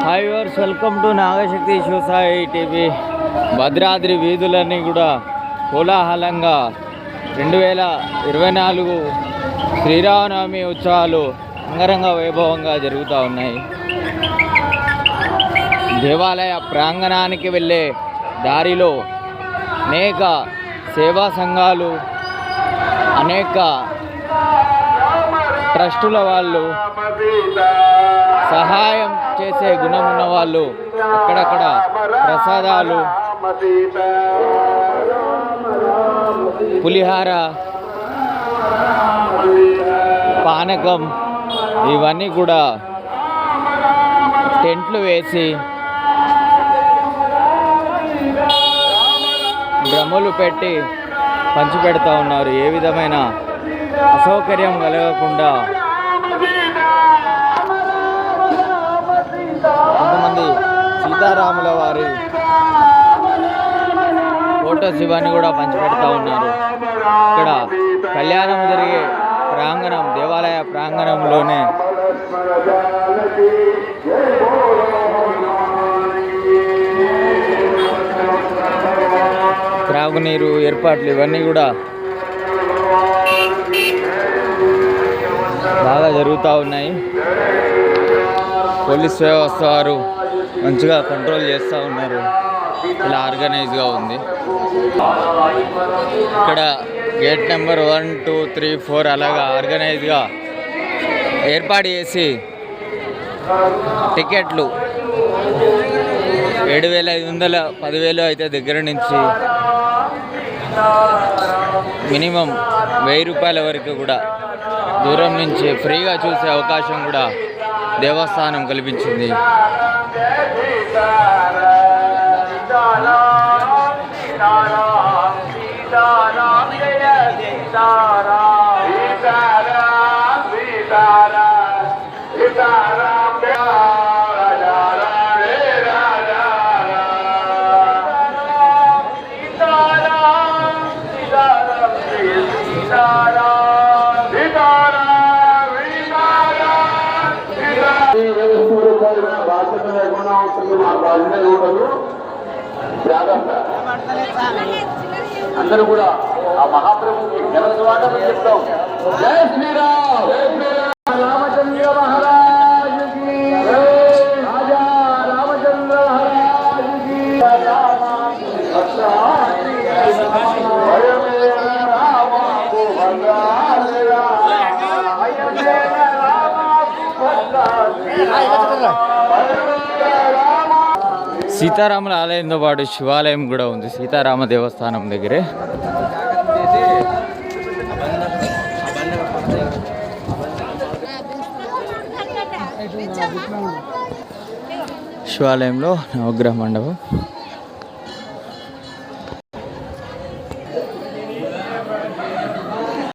Hi viewers, welcome to Nagashakti Shivasai TV. Bhadradri వీధులన్నీ కూడా కోలాహలంగా 2024 శ్రీరామనవమి ఉత్సవాలు అంగరంగ వైభవంగా జరుగుతూ ఉన్నాయి. దేవాలయ ప్రాంగణానికి వెళ్ళే దారిలో అనేక సేవా సంఘాలు, అనేక ట్రస్టుల వాళ్ళు, సహాయం చేసే గుణం ఉన్న వాళ్ళు అక్కడక్కడ ప్రసాదాలు, పులిహార, పానకం ఇవన్నీ కూడా టెంట్లు వేసి డ్రమ్ములు పెట్టి పంచిపెడతా ఉన్నారు. ఏ విధమైన అసౌకర్యం కలగకుండా కొంతమంది సీతారాముల వారి ఫోటోస్ ఇవన్నీ కూడా పంచిపెడతా ఉన్నారు. ఇక్కడ కళ్యాణం జరిగే ప్రాంగణం, దేవాలయ ప్రాంగణంలోనే త్రాగునీరు ఏర్పాట్లు ఇవన్నీ కూడా బాగా జరుగుతూ ఉన్నాయి. పోలీస్ వ్యవస్థ వారు మంచిగా కంట్రోల్ చేస్తూ ఉన్నారు. ఇలా ఆర్గనైజ్గా ఉంది. ఇక్కడ గేట్ నెంబర్ 1, 2, 3, 4 అలాగా ఆర్గనైజ్గా ఏర్పాటు చేసి టికెట్లు 7,500, 10,000 అయితే దగ్గర నుంచి మినిమం 1,000 రూపాయల వరకు కూడా దూరం నుంచి ఫ్రీగా చూసే అవకాశం కూడా దేవస్థానం కల్పించింది. అందరూ కూడా ఆ మహాప్రభుకి ఘన స్వాగతం చెప్తాం. జై శ్రీరామ్, జై శ్రీరామ్. రామచంద్ర మహారాజుకి, రాజా రామచంద్ర మహారాజుకి. సీతారాముల ఆలయంతో పాటు శివాలయం కూడా ఉంది సీతారామ దేవస్థానం దగ్గరే. శివాలయంలో నవగ్రహ మండపం.